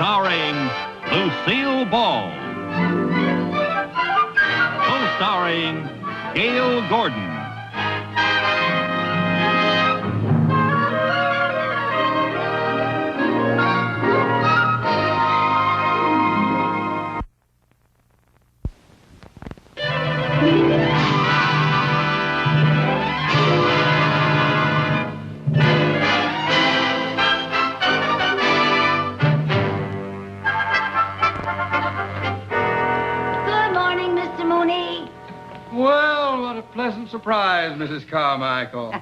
starring Lucille Ball. Co-starring Gail Gordon. Well, what a pleasant surprise, Mrs. Carmichael.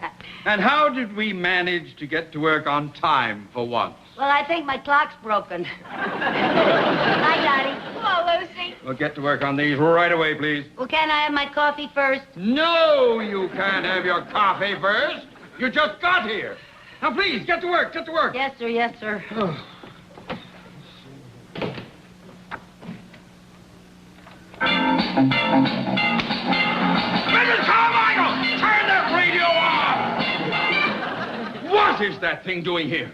And how did we manage to get to work on time for once? Well, I think my clock's broken. Hi, Dottie. Hello, Lucy. We'll get to work on these right away, please. Well, can I have my coffee first? No, you can't have your coffee first. You just got here. Now, please, get to work, get to work. Yes, sir, yes, sir. Mrs. Carmichael, turn that radio on! What is that thing doing here?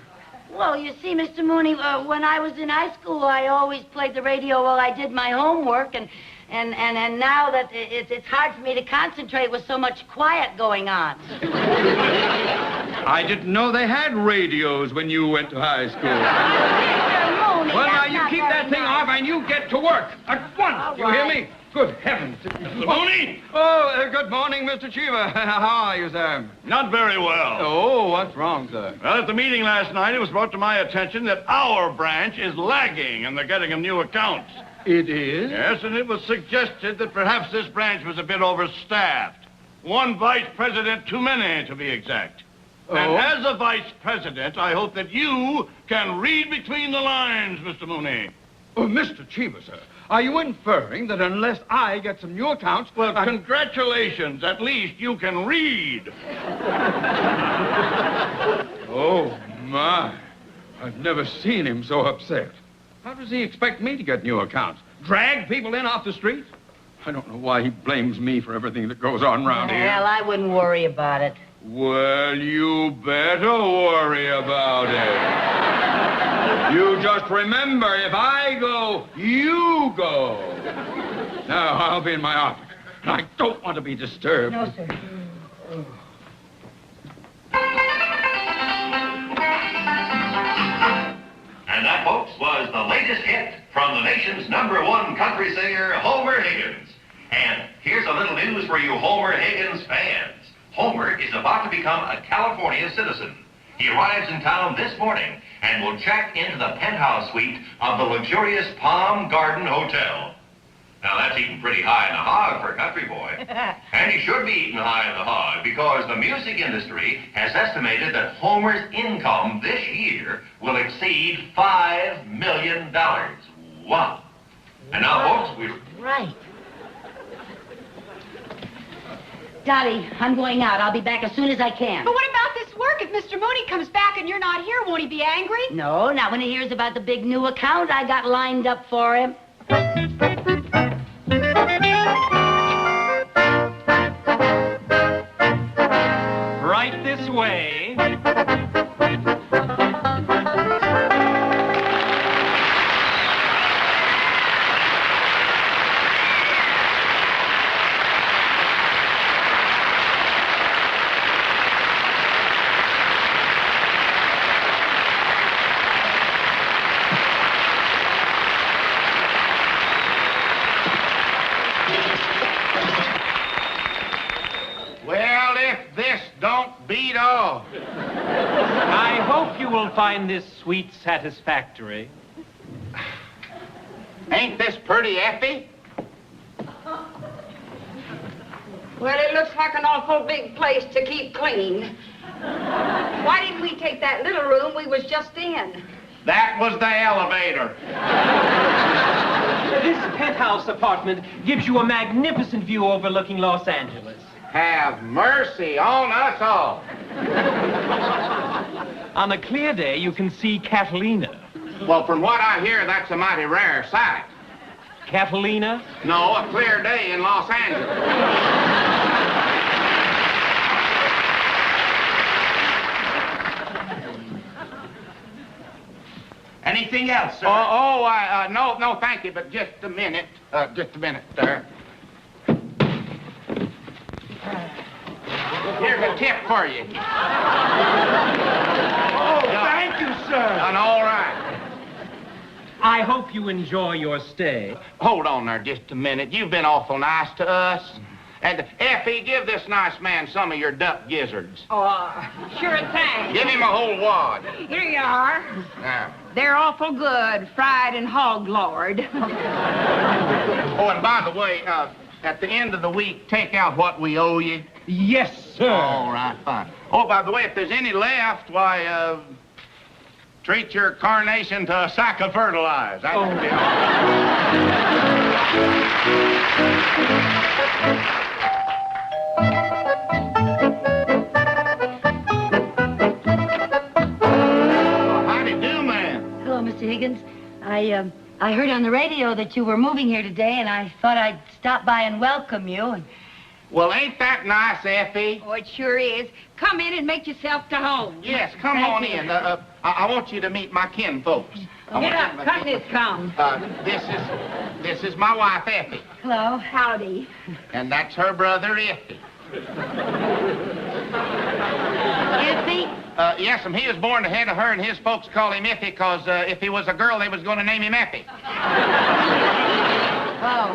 Well, you see, Mr. Mooney, when I was in high school, I always played the radio while I did my homework, and now that it's hard for me to concentrate with so much quiet going on. I didn't know they had radios when you went to high school. Mr. Mooney, Well, now, that's you not keep very that thing nice. off and you get to work at once. All Do you hear right. me? Good heavens. Mr. Mooney? Oh, good morning, Mr. Cheever. How are you, sir? Not very well. Oh, what's wrong, sir? Well, at the meeting last night, it was brought to my attention that our branch is lagging in the getting of new accounts. It is? Yes, and it was suggested that perhaps this branch was a bit overstaffed. One vice president too many, to be exact. Oh? And as a vice president, I hope that you can read between the lines, Mr. Mooney. Oh, Mr. Cheever, sir, are you inferring that unless I get some new accounts... Well, congratulations. At least you can read. Oh, my. I've never seen him so upset. How does he expect me to get new accounts? Drag people in off the street? I don't know why he blames me for everything that goes on around here. Well, I wouldn't worry about it. Well, you better worry about it. You just remember, if I go, you go. Now, I'll be in my office. I don't want to be disturbed. No, sir. And that, folks, was the latest hit from the nation's #1 country singer, Homer Higgins. And here's a little news for you Homer Higgins fans. Homer is about to become a California citizen. He arrives in town this morning and will check into the penthouse suite of the luxurious Palm Garden Hotel. Now, that's eating pretty high in the hog for a country boy. And he should be eating high in the hog because the music industry has estimated that Homer's income this year will exceed $5 million. Wow. And now, folks, we... Right. Dottie, I'm going out. I'll be back as soon as I can. But what about this work? If Mr. Mooney comes back and you're not here, won't he be angry? No, not when he hears about the big new account I got lined up for him. Right this way. Well, if this don't beat all. I hope you will find this suite satisfactory. Ain't this pretty, Effie? Well, it looks like an awful big place to keep clean. Why didn't we take that little room we was just in? That was the elevator. This penthouse apartment gives you a magnificent view overlooking Los Angeles. Have mercy on us all. On a clear day, you can see Catalina. Well, from what I hear, that's a mighty rare sight. Catalina? No, a clear day in Los Angeles. Anything else, sir? No, thank you, but just a minute. Just a minute, sir. Here's a tip for you. Oh, thank you, sir. Done all right. I hope you enjoy your stay. Hold on there just a minute. You've been awful nice to us. And, Effie, give this nice man some of your duck gizzards. Oh, sure thing. Give him a whole wad. Here you are. Now. They're awful good, fried and hog-lard. Oh, and by the way, at the end of the week, take out what we owe you. Yes, sir. All right, fine. Oh, by the way, if there's any left, why, treat your carnation to a sack of fertilizer. That would be all right. Howdy do, man. Hello, Mr. Higgins. I heard on the radio that you were moving here today, and I thought I'd stop by and welcome you. And Well, ain't that nice, Effie? Oh, it sure is. Come in and make yourself to home. Yes, come Thank on you. in. I want you to meet my kinfolks. Get up, company's come. This is my wife, Effie, hello. Howdy. and that's her brother, Effie. Iffy? Yes, he was born ahead of her, and his folks call him Iffy, because if he was a girl, they was going to name him Effie. Oh.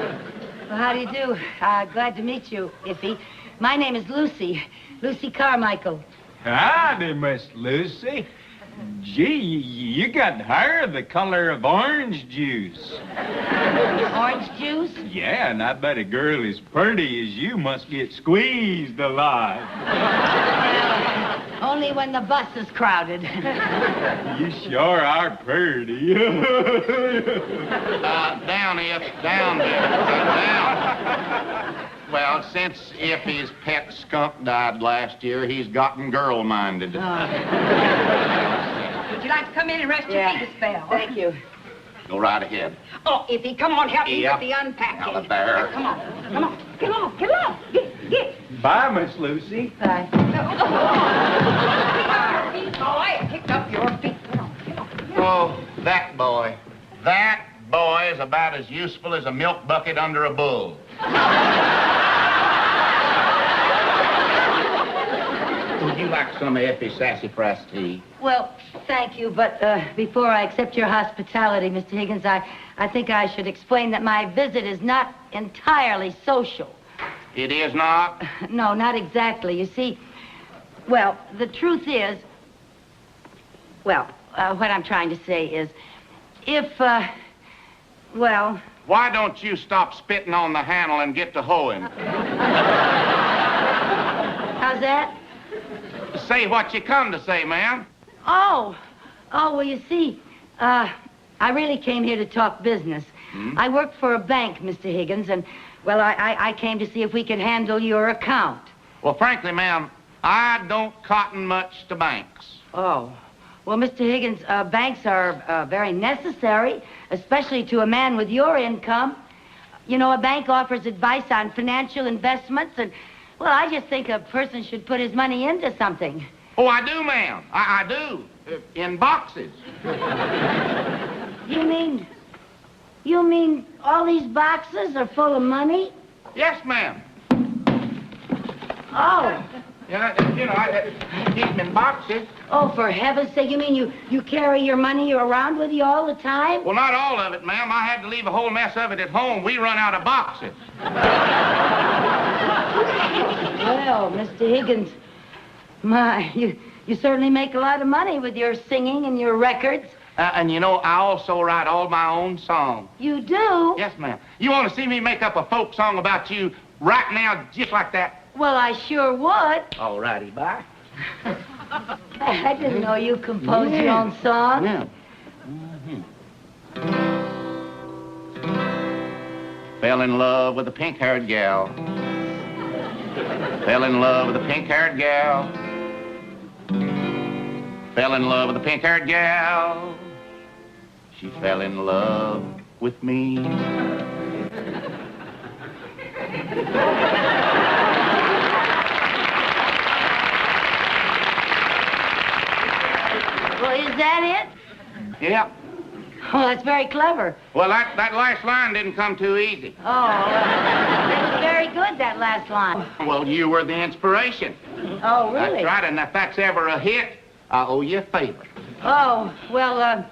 Well, how do you do? Glad to meet you, Iffy. My name is Lucy. Lucy Carmichael. Howdy, Miss Lucy. Gee, you got hair the color of orange juice. Orange juice? Yeah, and I bet a girl as pretty as you must get squeezed a lot. Only when the bus is crowded. You sure are pretty. Down, If. Down, down. Well, since Effie's pet skunk died last year, he's gotten girl-minded. Would you like to come in and rest your feet a spell? Thank you. Go right ahead. Oh, Iffy, come on, help me Yep. with the unpacking. Now, there. Come on, come on, get along, get along. Get. Bye, Miss Lucy. Bye. Boy, pick up your feet. Come on, get on. Oh, that boy. That boy is about as useful as a milk bucket under a bull. Would you like some of Effie's sassafras tea? Well, thank you, but before I accept your hospitality, Mr. Higgins, I think I should explain that my visit is not entirely social. It is not? No, not exactly. You see, well, the truth is, what I'm trying to say is, if, well... Why don't you stop spitting on the handle and get to hoeing? How's that? Say what you come to say, ma'am. Oh, well, you see, I really came here to talk business. I work for a bank, Mr. Higgins, and, well, I came to see if we could handle your account. Well, frankly, ma'am, I don't cotton much to banks. Oh. Well, Mr. Higgins, banks are very necessary, especially to a man with your income. You know, a bank offers advice on financial investments, and, well, I just think a person should put his money into something. Oh, I do, ma'am. I do. In boxes. You mean all these boxes are full of money? Yes, ma'am. Oh. Yeah, I keep them in boxes. Oh, for heaven's sake, you mean you carry your money around with you all the time? Well, not all of it, ma'am. I had to leave a whole mess of it at home. We run out of boxes. Well, Mr. Higgins, my, you certainly make a lot of money with your singing and your records. And you know, I also write all my own songs. You do? Yes, ma'am. You want to see me make up a folk song about you right now, just like that? Well, I sure would. All righty, bye. I didn't know you composed your own songs. Yeah. Fell in love with a pink-haired gal. Fell in love with a pink-haired gal. Fell in love with a pink-haired gal. She fell in love with me. Well, is that it? Yep. Oh, that's very clever. Well, that last line didn't come too easy. Oh, that was very good, that last line. Well, you were the inspiration. Oh, really? That's right, and if that's ever a hit, I owe you a favor. Oh, well,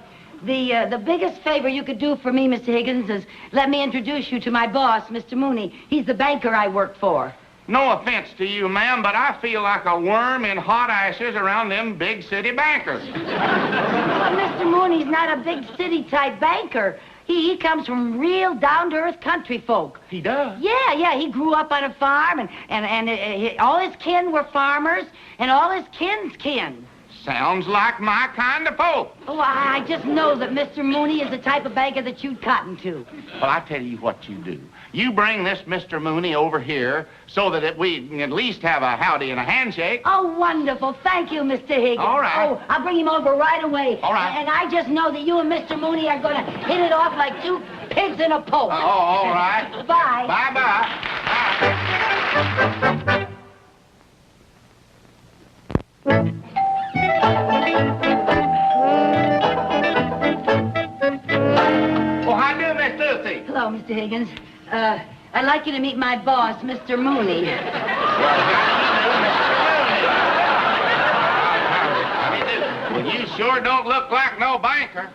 the biggest favor you could do for me, Mr. Higgins, is let me introduce you to my boss, Mr. Mooney. He's the banker I work for. No offense to you, ma'am, but I feel like a worm in hot ashes around them big city bankers. Well, Mr. Mooney's not a big city-type banker. He comes from real down-to-earth country folk. He does? Yeah, he grew up on a farm, and all his kin were farmers, and all his kin's kin. Sounds like my kind of folk. Oh, I just know that Mr. Mooney is the type of banker that you'd cotton to. Well, I tell you what you do. You bring this Mr. Mooney over here so that we can at least have a howdy and a handshake. Oh, wonderful. Thank you, Mr. Higgins. All right. Oh, I'll bring him over right away. All right. And I just know that you and Mr. Mooney are going to hit it off like two pigs in a poke. All right. Bye. Bye-bye. Oh, how do, Miss Lucy? Hello, Mr. Higgins. I'd like you to meet my boss, Mr. Mooney. Well, you sure don't look like no banker.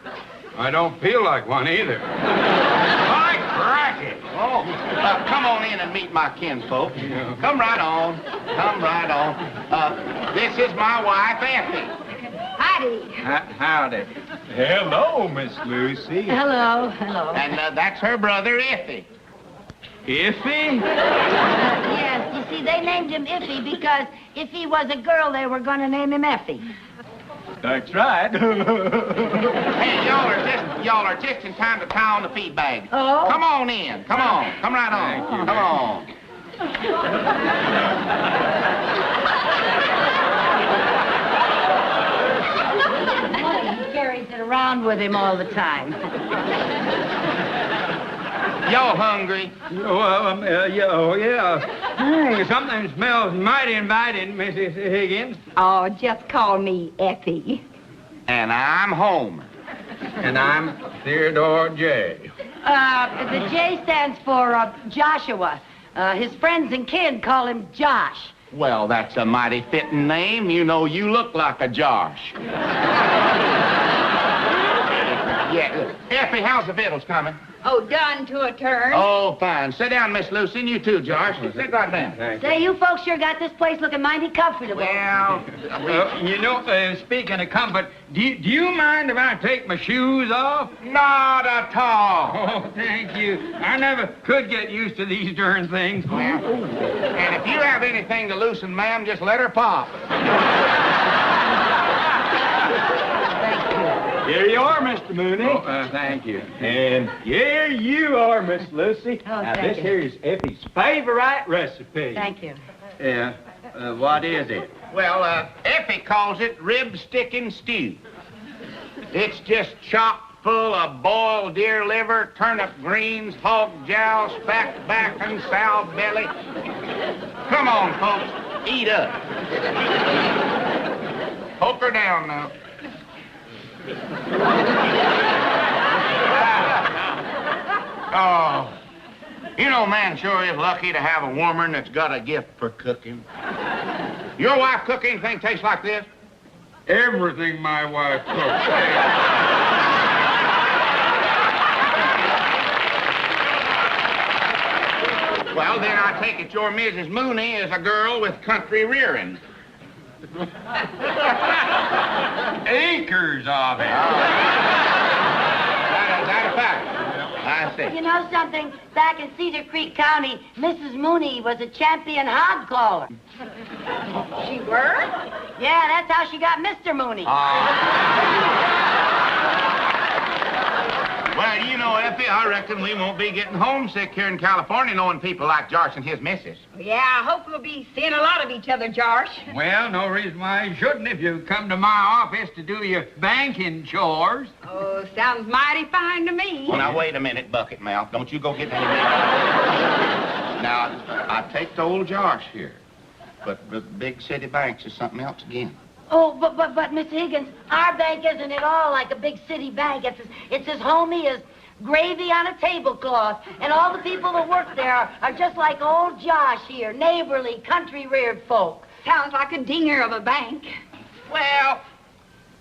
I don't feel like one either. My cracky. Oh, come on in and meet my kinfolk. Come right on. Come right on. This is my wife, Effie. Howdy. Howdy. Hello, Miss Lucy. Hello. And that's her brother, Effie. Iffy? Yes, you see, they named him Iffy because if he was a girl, they were going to name him Effie. That's right. Hey, y'all are just in time to tie on the feed bag. Oh? Come on in. Come on. Come right on. Thank you. Come on. He carries it around with him all the time. Y'all hungry? Well, yeah. Something smells mighty inviting, Mrs. Higgins. Oh, just call me Effie. And I'm home. And I'm Theodore J. The J stands for Joshua. His friends and kin call him Josh. Well, that's a mighty fitting name. You know, you look like a Josh. Yeah. Effie, how's the victuals coming? Oh, done to a turn. Oh, fine. Sit down, Miss Lucy, and you too, Josh. Sit right down. Say, you folks sure got this place looking mighty comfortable. Well, Speaking of comfort, do you mind if I take my shoes off? not at all. Oh, thank you. I never could get used to these darn things. Well, and if you have anything to loosen, ma'am, just let her pop. Here you are, Mr. Mooney. Oh, thank you. And here you are, Miss Lucy. Oh, now, thank this you. here is Effie's favorite recipe. Thank you. Yeah. What is it? Well, Effie calls it rib sticking stew. It's just chock full of boiled deer liver, turnip greens, hog jowl, fat back, and sow belly. Come on, folks, eat up. Poke her down now. Oh, you know, man sure is lucky to have a woman that's got a gift for cooking. Your wife cook anything tastes like this? Everything my wife cooks. Well, then I take it your Mrs. Mooney is a girl with country rearing. Acres of it. That a fact? I see. You know something? Back in Cedar Creek County, Mrs. Mooney was a champion hog caller. She were? Yeah, that's how she got Mr. Mooney. Well, you know, Effie, I reckon we won't be getting homesick here in California knowing people like Josh and his missus. Yeah, I hope we'll be seeing a lot of each other, Josh. Well, no reason why you shouldn't if you come to my office to do your banking chores. Oh, sounds mighty fine to me. Well, now, wait a minute, Bucket Mouth. Don't you go get any Now, I take the old Josh here, but the big city banks is something else again. Oh, but Mr. Higgins, our bank isn't at all like a big city bank. It's as homey as gravy on a tablecloth. And all the people that work there are just like old Josh here, neighborly, country-reared folk. Sounds like a dinger of a bank. Well,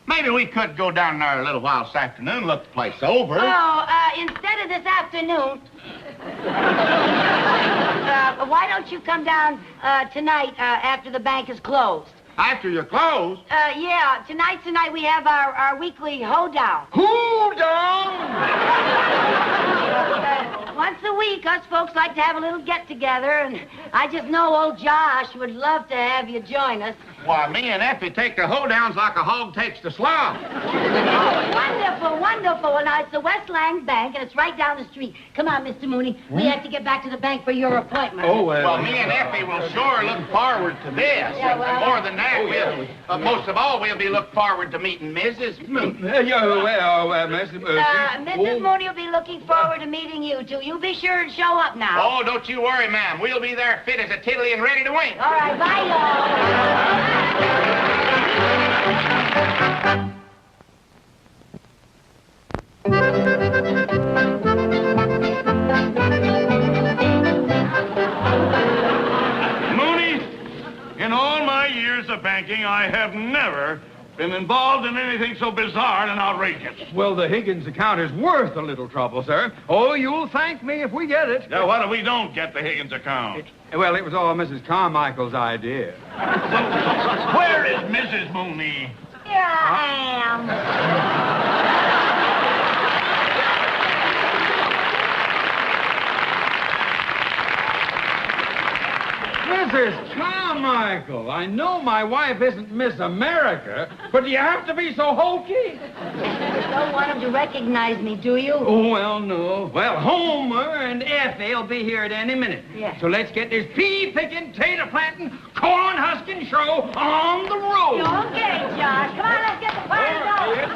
maybe we could go down there a little while this afternoon, look the place over. Oh, instead of this afternoon, why don't you come down tonight after the bank is closed? After you're closed? Yeah, tonight's the night we have our weekly hoedown. Hoedown? Once a week, us folks like to have a little get-together, and I just know old Josh would love to have you join us. Why, me and Effie take the hoedowns like a hog takes the slough. Wonderful, wonderful. Well, now, it's the West Lang Bank, and it's right down the street. Come on, Mr. Mooney. We have to get back to the bank for your appointment. Oh, Well, me and Effie will sure look forward to this. Yeah, well, More than that, most of all, we'll be looking forward to meeting Mrs. Mooney. Mrs. Mooney will be looking forward to meeting you, too. You be sure and show up now. Oh, don't you worry, ma'am. We'll be there fit as a tiddly and ready to wink. All right, bye, y'all. Mooney, in all my years of banking, I have never been involved in anything so bizarre and outrageous. Well, the Higgins account is worth a little trouble, sir. Oh, you'll thank me if we get it. Now, what if we don't get the Higgins account? Well, it was all Mrs. Carmichael's idea. Where is Mrs. Mooney? Here I am. Mrs. Carmichael, I know my wife isn't Miss America, but do you have to be so hokey? You don't want him to recognize me, do you? Oh, well, no. Well, Homer and Effie will be here at any minute. Yeah. So let's get this pea-picking, tater-planting, corn-husking show on the road. Okay, Josh. Come on, let's get the party going.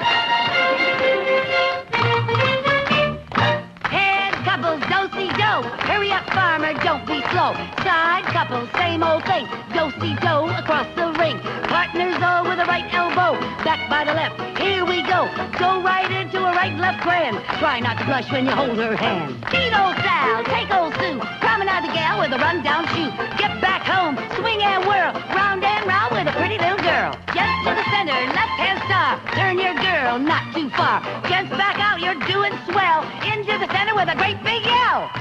Head couples, do-si-do. Hurry up, farmer, don't be slow. Side couples, same old thing. Do-si-do across the ring. Partners all with a right elbow. Back by the left. Here we go. Go right into a right and left grand. Try not to blush when you hold her hand. Beat old Sal, take old Sue. Promenade the gal with a run-down shoe. Get back home, swing and whirl. Round and round with a pretty little girl. Just to the center, left-hand star. Turn your girl not too far. Just back out, you're doing swell. Into the center with a great big yell.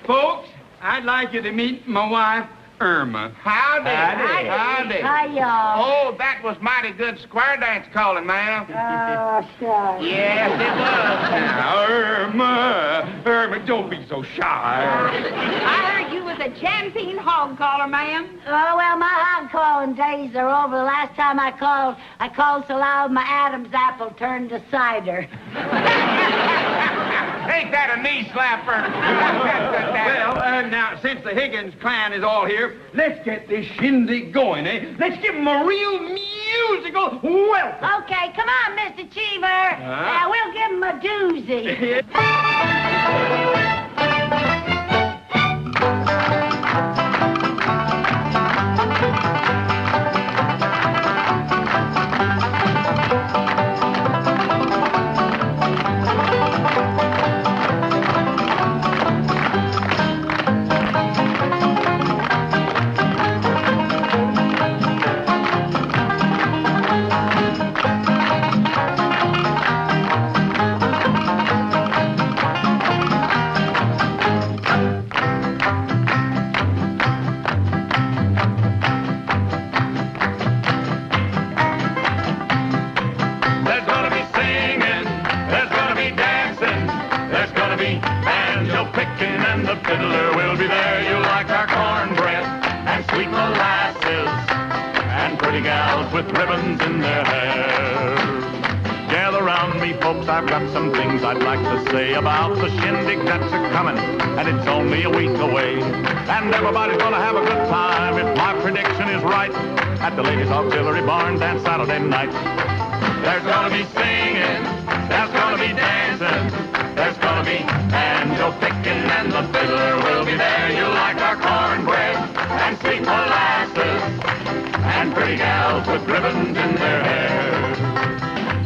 Folks, I'd like you to meet my wife, Irma. Howdy. Howdy. Hi, y'all. Oh, that was mighty good square dance calling, ma'am. Oh, shucks. Yes, it was. Now, Irma, don't be so shy. I heard you was a champion hog caller, ma'am. Oh, well, my hog calling days are over. The last time I called so loud my Adam's apple turned to cider. Ain't that a knee slapper? Well, now, since the Higgins clan is all here, let's get this shindig going, eh? Let's give them a real musical welcome. Okay, come on, Mr. Cheever. We'll give him a doozy. With ribbons in their hair. Gather round me, folks, I've got some things I'd like to say about the shindig that's a-comin', and it's only a week away. And everybody's gonna have a good time, if my prediction is right, at the Ladies Auxiliary Barn Dance Saturday night. There's gonna be singing, there's gonna be dancing, There's gonna be banjo picking and the fiddler will be there. You'll like our cornbread and sweet molasses and pretty gals with ribbons in their hair.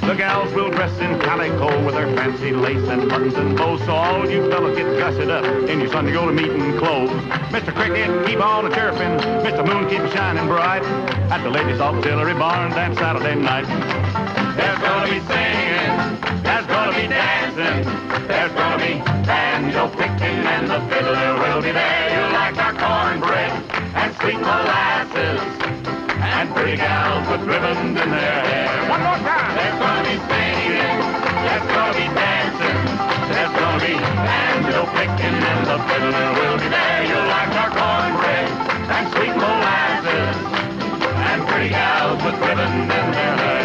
The gals will dress in calico with their fancy lace and buttons and bows, so all you fellas get dressed up in your Sunday go-to-meeting clothes. Mr. Cricket, keep on a-chirping. Mr. Moon, keep shining bright at the Ladies' Auxiliary Barn dance Saturday night. There's gonna be singing, there's gonna be dancing, there's gonna be banjo picking and the fiddler will be there. You'll like our cornbread and sweet molasses and pretty gals with ribbons in their hair. One more time. There's gonna be singing, there's gonna be dancing, there's gonna be banjo picking and the fiddler will be there. You'll like our cornbread and sweet molasses and pretty gals with ribbons in their hair.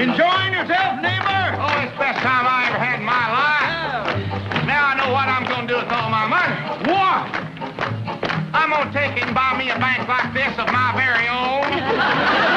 Enjoying yourself, neighbor? Oh, it's the best time I ever had in my life. Now I know what I'm going to do with all my money. What? I'm going to take it and buy me a bank like this of my very own.